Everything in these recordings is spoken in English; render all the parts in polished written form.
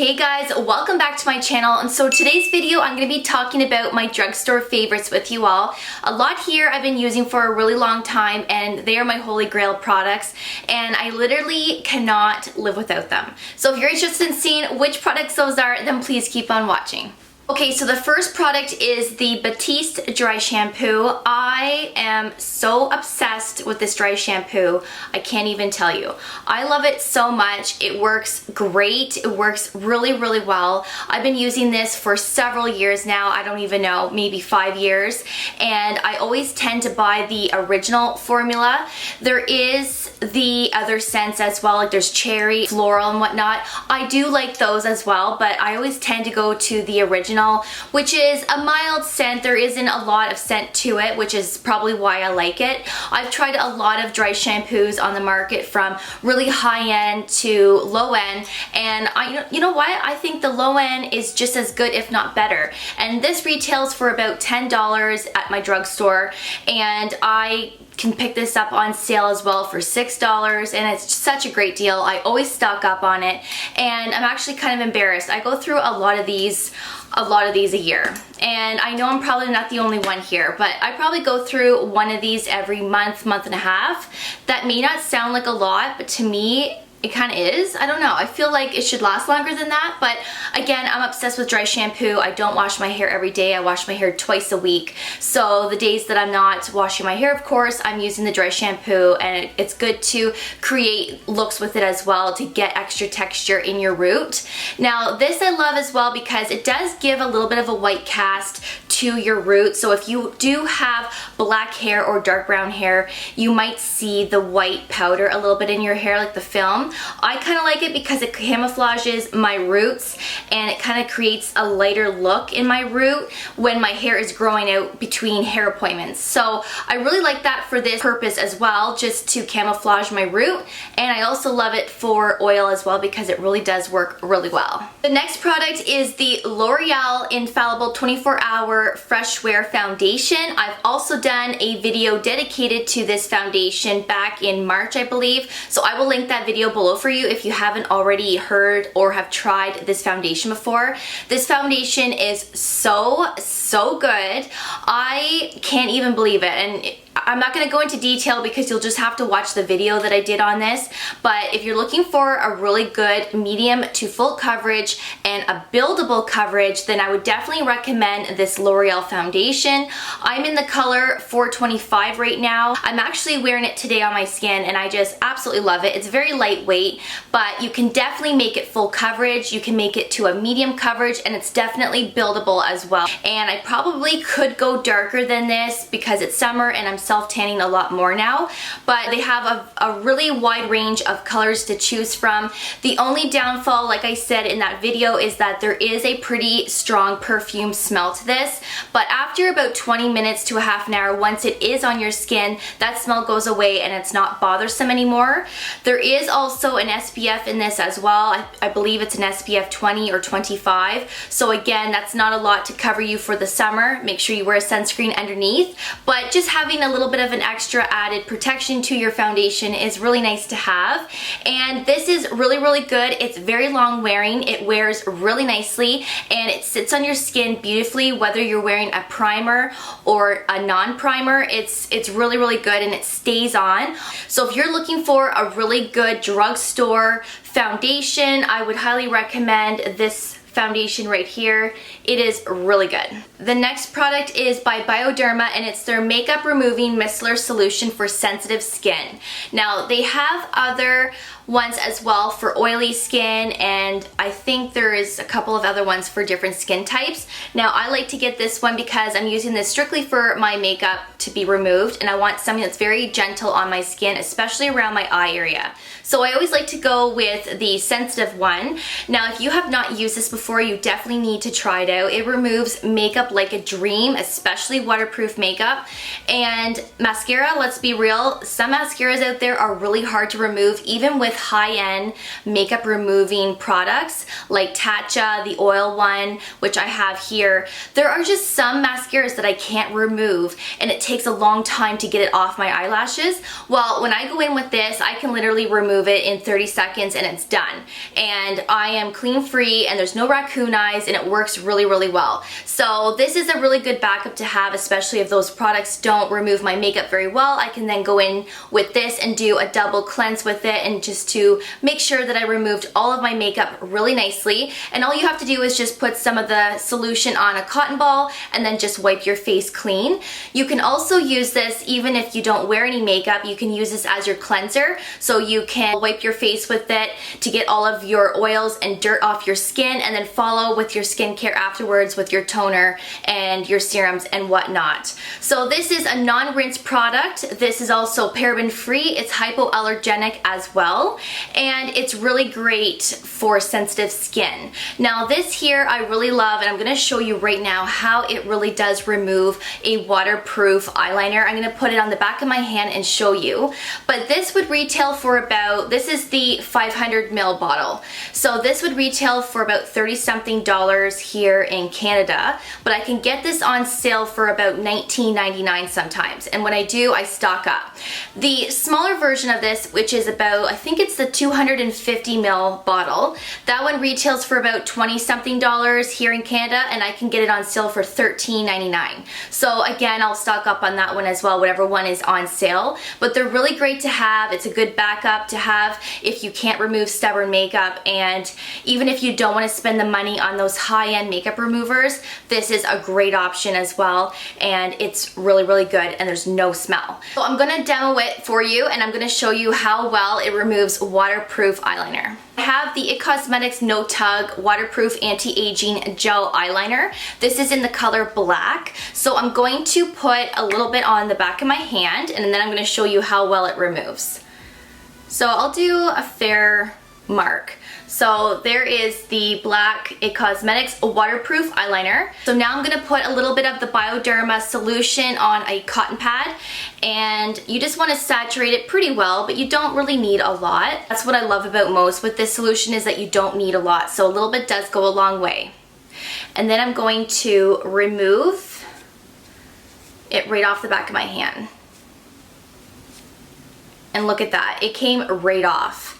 Hey guys, welcome back to my channel. And so today's video I'm going to be talking about my drugstore favorites with you all. A lot here I've been using for a really long time and they are my holy grail products and I literally cannot live without them. So if you're interested in seeing which products those are, then please keep on watching. Okay, so the first product is the Batiste Dry Shampoo. I am so obsessed with this dry shampoo. I can't even tell you. I love it so much. It works great. It works really, really well. I've been using this for several years now. I don't even know, maybe 5 years. And I always tend to buy the original formula. There is the other scents as well, like there's cherry, floral, and whatnot. I do like those as well, but I always tend to go to the original, which is a mild scent. There isn't a lot of scent to it, which is probably why I like it. I've tried a lot of dry shampoos on the market from really high end to low end, and you know what? I think the low end is just as good, if not better. And this retails for about $10 at my drugstore, and I can pick this up on sale as well for $6, and it's such a great deal. I always stock up on it, and I'm actually kind of embarrassed. I go through a lot of these a year, and I know I'm probably not the only one here, but I probably go through one of these every month and a half. That may not sound like a lot, but to me it kind of is. I don't know. I feel like it should last longer than that, but again, I'm obsessed with dry shampoo. I don't wash my hair every day. I wash my hair twice a week. So the days that I'm not washing my hair, of course, I'm using the dry shampoo, and it's good to create looks with it as well to get extra texture in your root. Now, this I love as well because it does give a little bit of a white cast to your root. So if you do have black hair or dark brown hair, you might see the white powder a little bit in your hair, like the film. I kind of like it because it camouflages my roots and it kind of creates a lighter look in my root when my hair is growing out between hair appointments. So I really like that for this purpose as well, just to camouflage my root. And I also love it for oil as well because it really does work really well. The next product is the L'Oreal Infallible 24-Hour Fresh Wear Foundation. I've also done a video dedicated to this foundation back in March, I believe. So I will link that video below for you if you haven't already heard or have tried this foundation before. This foundation is so good. I can't even believe it, and I'm not going to go into detail because you'll just have to watch the video that I did on this, but if you're looking for a really good medium to full coverage and a buildable coverage, then I would definitely recommend this L'Oreal foundation. I'm in the color 425 right now. I'm actually wearing it today on my skin and I just absolutely love it. It's very lightweight, but you can definitely make it full coverage. You can make it to a medium coverage, and it's definitely buildable as well. And I probably could go darker than this because it's summer and I'm self-tanning a lot more now, but they have a really wide range of colors to choose from. The only downfall, like I said in that video, is that there is a pretty strong perfume smell to this, but after about 20 minutes to a half an hour, once it is on your skin, that smell goes away and it's not bothersome anymore. There is also an SPF in this as well. I believe it's an SPF 20 or 25, so again, that's not a lot to cover you for the summer. Make sure you wear a sunscreen underneath, but just having a little bit of an extra added protection to your foundation is really nice to have. And this is really good. It's very long wearing. It wears really nicely and it sits on your skin beautifully, whether you're wearing a primer or a non-primer. It's really good and it stays on. So if you're looking for a really good drugstore foundation, I would highly recommend this foundation right here. It is really good. The next product is by Bioderma, and it's their makeup removing micellar solution for sensitive skin. Now they have other ones as well for oily skin, and I think there is a couple of other ones for different skin types. Now I like to get this one because I'm using this strictly for my makeup to be removed, and I want something that's very gentle on my skin, especially around my eye area. So I always like to go with the sensitive one. Now if you have not used this before, you definitely need to try it out. It removes makeup like a dream, especially waterproof makeup. And mascara, let's be real, some mascaras out there are really hard to remove even with with high-end makeup removing products like Tatcha, the oil one, which I have here, there are just some mascaras that I can't remove and it takes a long time to get it off my eyelashes. Well, when I go in with this, I can literally remove it in 30 seconds and it's done. And I am clean free and there's no raccoon eyes and it works really, really well. So this is a really good backup to have, especially if those products don't remove my makeup very well. I can then go in with this and do a double cleanse with it, and just to make sure that I removed all of my makeup really nicely. And all you have to do is just put some of the solution on a cotton ball and then just wipe your face clean. You can also use this even if you don't wear any makeup. You can use this as your cleanser, so you can wipe your face with it to get all of your oils and dirt off your skin, and then follow with your skincare afterwards with your toner and your serums and whatnot. So this is a non-rinse product. This is also paraben free. It's hypoallergenic as well, and it's really great for sensitive skin. Now this here I really love, and I'm going to show you right now how it really does remove a waterproof eyeliner. I'm going to put it on the back of my hand and show you. But this would retail for about, this is the 500 ml bottle. So this would retail for about 30 something dollars here in Canada, but I can get this on sale for about $19.99 sometimes. And when I do, I stock up. The smaller version of this, which is about, I think it's the 250 ml bottle, that one retails for about 20 something dollars here in Canada, and I can get it on sale for $13.99. So again, I'll stock up on that one as well, whatever one is on sale. But they're really great to have. It's a good backup to have if you can't remove stubborn makeup, and even if you don't want to spend the money on those high-end makeup removers, this is a great option as well, and it's really, really good, and there's no smell. So I'm going to demo it for you, and I'm going to show you how well it removes waterproof eyeliner. I have the IT Cosmetics No Tug Waterproof Anti-Aging Gel Eyeliner. This is in the color black. So I'm going to put a little bit on the back of my hand, and then I'm going to show you how well it removes. So I'll do a fair mark. So there is the black IT Cosmetics waterproof eyeliner. So now I'm going to put a little bit of the Bioderma solution on a cotton pad, and you just want to saturate it pretty well, but you don't really need a lot. That's what I love about most with this solution, is that you don't need a lot, so a little bit does go a long way. And then I'm going to remove it right off the back of my hand. And look at that, it came right off.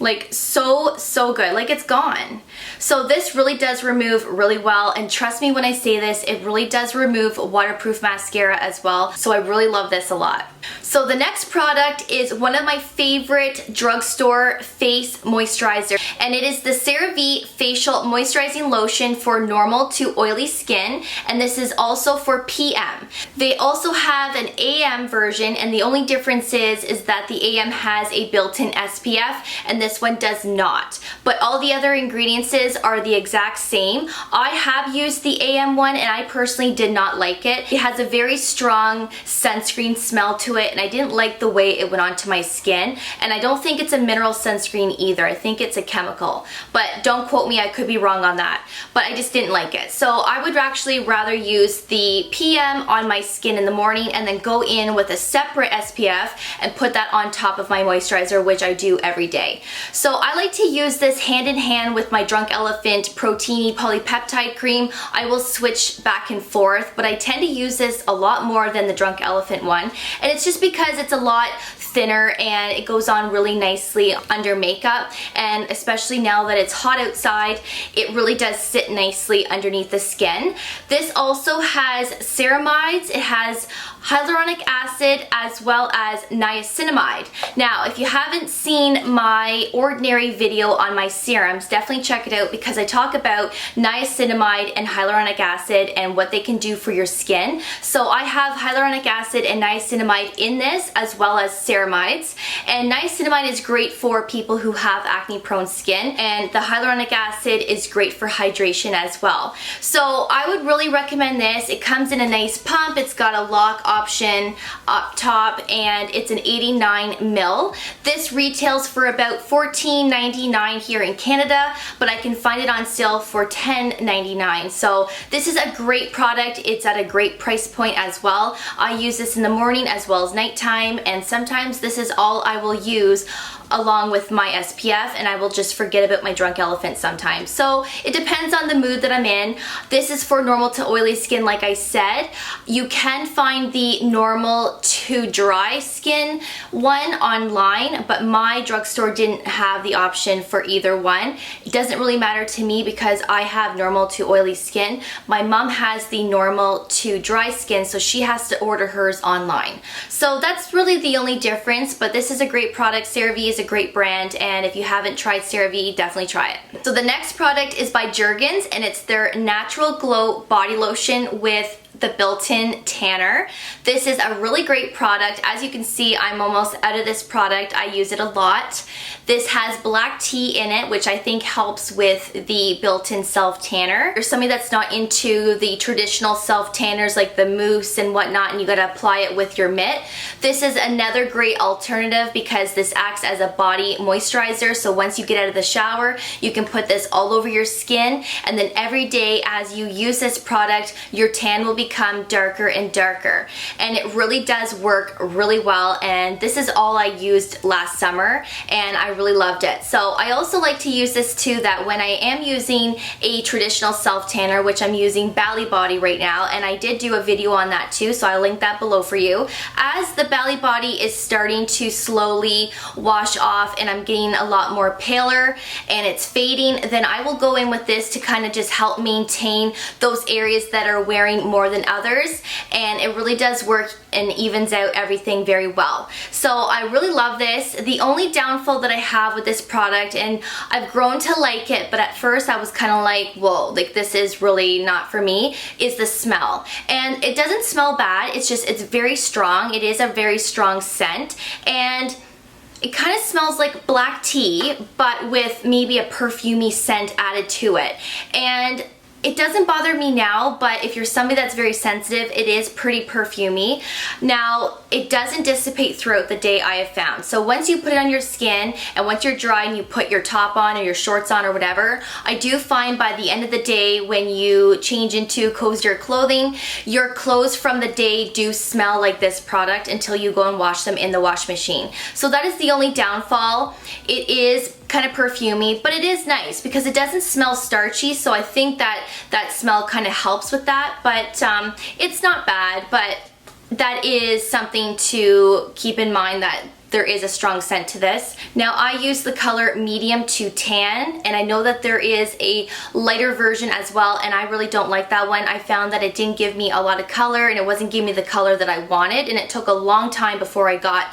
Like so good, like it's gone. So this really does remove really well, and trust me when I say this, it really does remove waterproof mascara as well. So I really love this a lot. So the next product is one of my favorite drugstore face moisturizer, and it is the CeraVe Facial Moisturizing Lotion for normal to oily skin, and this is also for PM. They also have an AM version, and the only difference is that the AM has a built-in SPF and this one does not. But all the other ingredients are the exact same. I have used the AM one and I personally did not like it. It has a very strong sunscreen smell to it, and I didn't like the way it went onto my skin. And I don't think it's a mineral sunscreen either. I think it's a chemical. But don't quote me, I could be wrong on that. But I just didn't like it. So I would actually rather use the PM on my skin in the morning and then go in with a separate SPF and put that on top of my moisturizer, which I do every day. So I like to use this hand in hand with my Drunk Elephant Proteiny Polypeptide Cream. I will switch back and forth, but I tend to use this a lot more than the Drunk Elephant one. And it's just because it's a lot thinner and it goes on really nicely under makeup, and especially now that it's hot outside, it really does sit nicely underneath the skin. This also has ceramides, it has hyaluronic acid, as well as niacinamide. Now, if you haven't seen my ordinary video on my serums, definitely check it out because I talk about niacinamide and hyaluronic acid and what they can do for your skin. So I have hyaluronic acid and niacinamide in this, as well as ceramides. And niacinamide is great for people who have acne-prone skin, and the hyaluronic acid is great for hydration as well. So I would really recommend this. It comes in a nice pump. It's got a lock option up top, and it's an 89 ml. This retails for about $14.99 here in Canada, but I can find it on sale for $10.99. So this is a great product. It's at a great price point as well. I use this in the morning as well as nighttime, and sometimes this is all I will use along with my SPF, and I will just forget about my drunk elephant sometimes. So it depends on the mood that I'm in. This is for normal to oily skin, like I said. You can find the normal to dry skin one online, but my drugstore didn't have the option for either one. It doesn't really matter to me because I have normal to oily skin. My mom has the normal to dry skin, so she has to order hers online. So that's really the only difference, but this is a great product. CeraVe is a great brand, and if you haven't tried CeraVe, definitely try it. So the next product is by Jergens, and it's their Natural Glow Body Lotion with the built-in tanner. This is a really great product. As you can see, I'm almost out of this product. I use it a lot. This has black tea in it, which I think helps with the built-in self-tanner. There's somebody that's not into the traditional self-tanners like the mousse and whatnot, and you gotta apply it with your mitt. This is another great alternative because this acts as a body moisturizer. So once you get out of the shower, you can put this all over your skin, and then every day as you use this product, your tan will become darker and darker, and it really does work really well. And this is all I used last summer, and I really loved it. So I also like to use this too, that when I am using a traditional self tanner, which I'm using Bali Body right now, and I did do a video on that too, so I'll link that below for you. As the Bali Body is starting to slowly wash off and I'm getting a lot more paler and it's fading, then I will go in with this to kind of just help maintain those areas that are wearing more than others, and it really does work and evens out everything very well. So I really love this. The only downfall that I have with this product, and I've grown to like it, but at first I was kind of like, whoa, like this is really not for me, is the smell. And it doesn't smell bad, it's just, it's very strong. It is a very strong scent, and it kind of smells like black tea, but with maybe a perfumey scent added to it. And it doesn't bother me now, but if you're somebody that's very sensitive, it is pretty perfumey. Now, it doesn't dissipate throughout the day, I have found. So once you put it on your skin, and once you're dry and you put your top on or your shorts on or whatever, I do find by the end of the day when you change into cozier clothing, your clothes from the day do smell like this product until you go and wash them in the wash machine. So that is the only downfall. It is kind of perfumey, but it is nice because it doesn't smell starchy, so I think that that smell kind of helps with that, but it's not bad. But that is something to keep in mind, that there is a strong scent to this. Now I use the color medium to tan, and I know that there is a lighter version as well, and I really don't like that one. I found that it didn't give me a lot of color, and it wasn't giving me the color that I wanted, and it took a long time before I got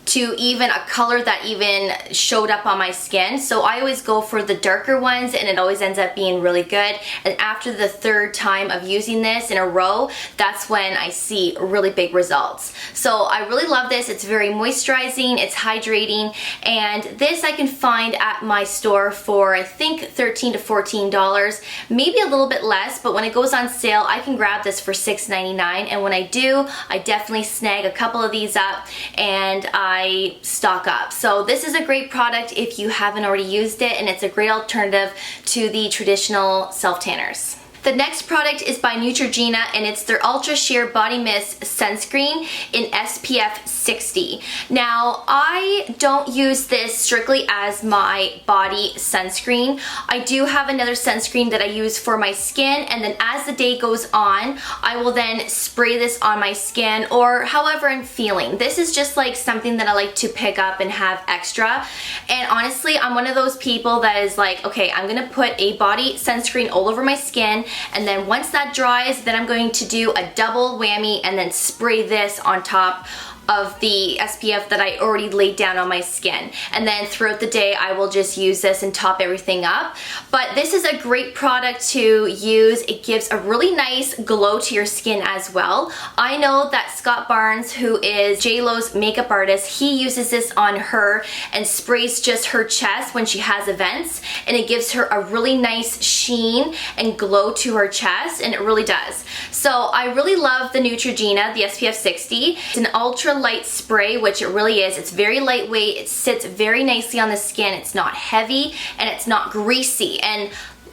to even a color that even showed up on my skin. So I always go for the darker ones, and it always ends up being really good. And after the third time of using this in a row, that's when I see really big results. So I really love this. It's very moisturizing, it's hydrating, and this I can find at my store for I think $13 to $14, maybe a little bit less, but when it goes on sale I can grab this for $6.99, and when I do, I definitely snag a couple of these up and I stock up. So this is a great product if you haven't already used it, and it's a great alternative to the traditional self-tanners. The next product is by Neutrogena, and it's their Ultra Sheer Body Mist Sunscreen in SPF 60. Now, I don't use this strictly as my body sunscreen. I do have another sunscreen that I use for my skin, and then as the day goes on, I will then spray this on my skin or however I'm feeling. This is just like something that I like to pick up and have extra. And honestly, I'm one of those people that is like, okay, I'm gonna put a body sunscreen all over my skin, and then once that dries, then I'm going to do a double whammy and then spray this on top of the SPF that I already laid down on my skin. And then throughout the day, I will just use this and top everything up. But this is a great product to use. It gives a really nice glow to your skin as well. I know that Scott Barnes, who is J-Lo's makeup artist, he uses this on her and sprays just her chest when she has events, and it gives her a really nice sheen and glow to her chest, and it really does. So I really love the Neutrogena, the SPF 60. It's an ultra light spray, which it really is. It's very lightweight, it sits very nicely on the skin, it's not heavy, and it's not greasy. And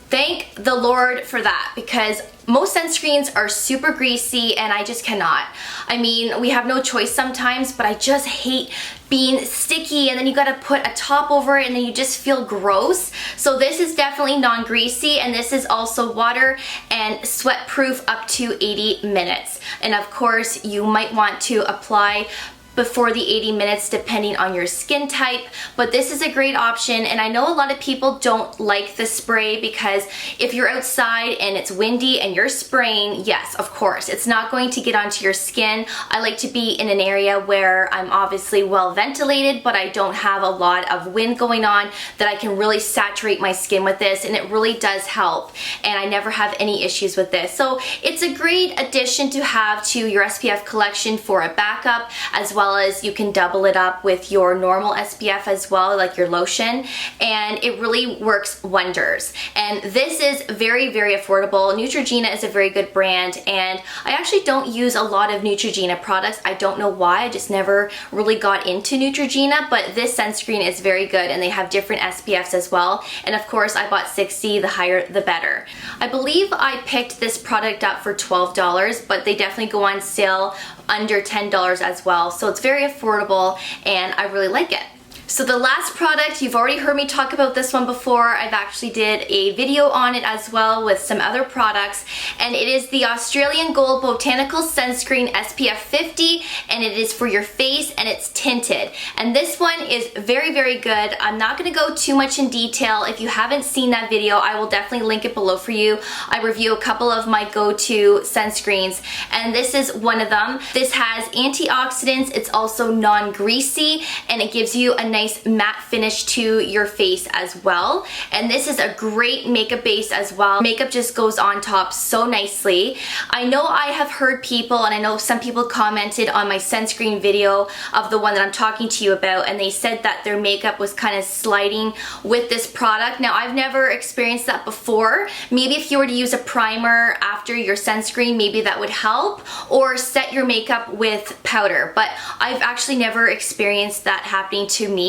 thank the Lord for that, because most sunscreens are super greasy and I just cannot. I mean, we have no choice sometimes, but I just hate being sticky and then you gotta put a top over it and then you just feel gross. So this is definitely non-greasy, and this is also water and sweat proof up to 80 minutes. And of course, you might want to apply before the 80 minutes depending on your skin type, but this is a great option. And I know a lot of people don't like the spray because if you're outside and it's windy and you're spraying, yes, of course, it's not going to get onto your skin. I like to be in an area where I'm obviously well ventilated, but I don't have a lot of wind going on, that I can really saturate my skin with this, and it really does help. And I never have any issues with this. So it's a great addition to have to your SPF collection for a backup, as well as you can double it up with your normal SPF as well, like your lotion, and it really works wonders. And this is very, very affordable. Neutrogena is a very good brand, and I actually don't use a lot of Neutrogena products. I don't know why, I just never really got into Neutrogena, but this sunscreen is very good, and they have different SPFs as well. And of course, I bought 60, the higher the better. I believe I picked this product up for $12, but they definitely go on sale under $10 as well. So it's very affordable and I really like it. So the last product, you've already heard me talk about this one before. I've actually did a video on it as well with some other products, and it is the Australian Gold Botanical Sunscreen SPF 50, and it is for your face and it's tinted. And this one is very, very good. I'm not gonna go too much in detail. If you haven't seen that video, I will definitely link it below for you. I review a couple of my go-to sunscreens, and this is one of them. This has antioxidants, it's also non-greasy, and it gives you a nice matte finish to your face as well. And this is a great makeup base as well. Makeup just goes on top so nicely. I know I have heard people, and I know some people commented on my sunscreen video of the one that I'm talking to you about, and they said that their makeup was kind of sliding with this product. Now, I've never experienced that before. Maybe if you were to use a primer after your sunscreen, maybe that would help, or set your makeup with powder. But I've actually never experienced that happening to me.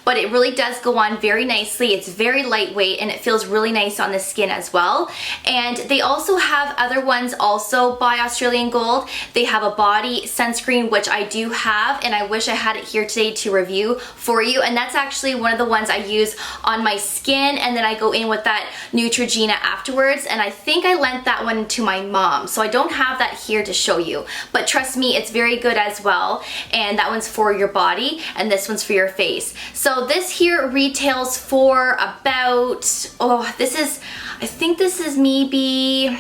But it really does go on very nicely. It's very lightweight and it feels really nice on the skin as well. And they also have other ones also by Australian Gold. They have a body sunscreen, which I do have, and I wish I had it here today to review for you. And that's actually one of the ones I use on my skin, and then I go in with that Neutrogena afterwards, and I think I lent that one to my mom, so I don't have that here to show you. But trust me, it's very good as well, and that one's for your body and this one's for your face. So this here retails for about, I think this is maybe,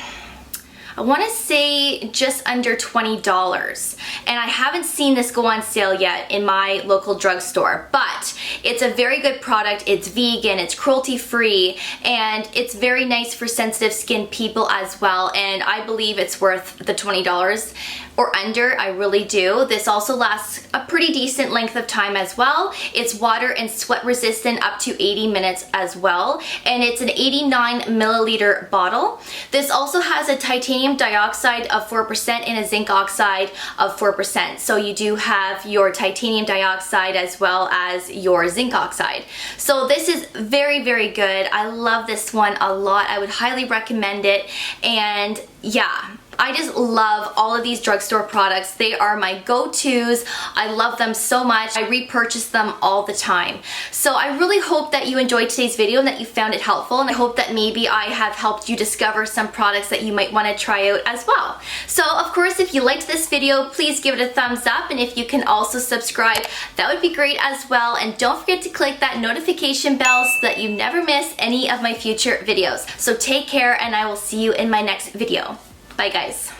I want to say just under $20, and I haven't seen this go on sale yet in my local drugstore, but it's a very good product. It's vegan, it's cruelty free, and it's very nice for sensitive skin people as well, and I believe it's worth the $20 or under. I really do. This also lasts a pretty decent length of time as well. It's water and sweat resistant up to 80 minutes as well, and it's an 89 milliliter bottle. This also has a titanium dioxide of 4% and a zinc oxide of 4%. So you do have your titanium dioxide as well as your zinc oxide. So this is very, very good. I love this one a lot. I would highly recommend it. And yeah, I just love all of these drugstore products. They are my go-tos. I love them so much. I repurchase them all the time. So I really hope that you enjoyed today's video and that you found it helpful, and I hope that maybe I have helped you discover some products that you might want to try out as well. So of course, if you liked this video, please give it a thumbs up, and if you can also subscribe, that would be great as well. And don't forget to click that notification bell so that you never miss any of my future videos. So take care, and I will see you in my next video. Bye guys.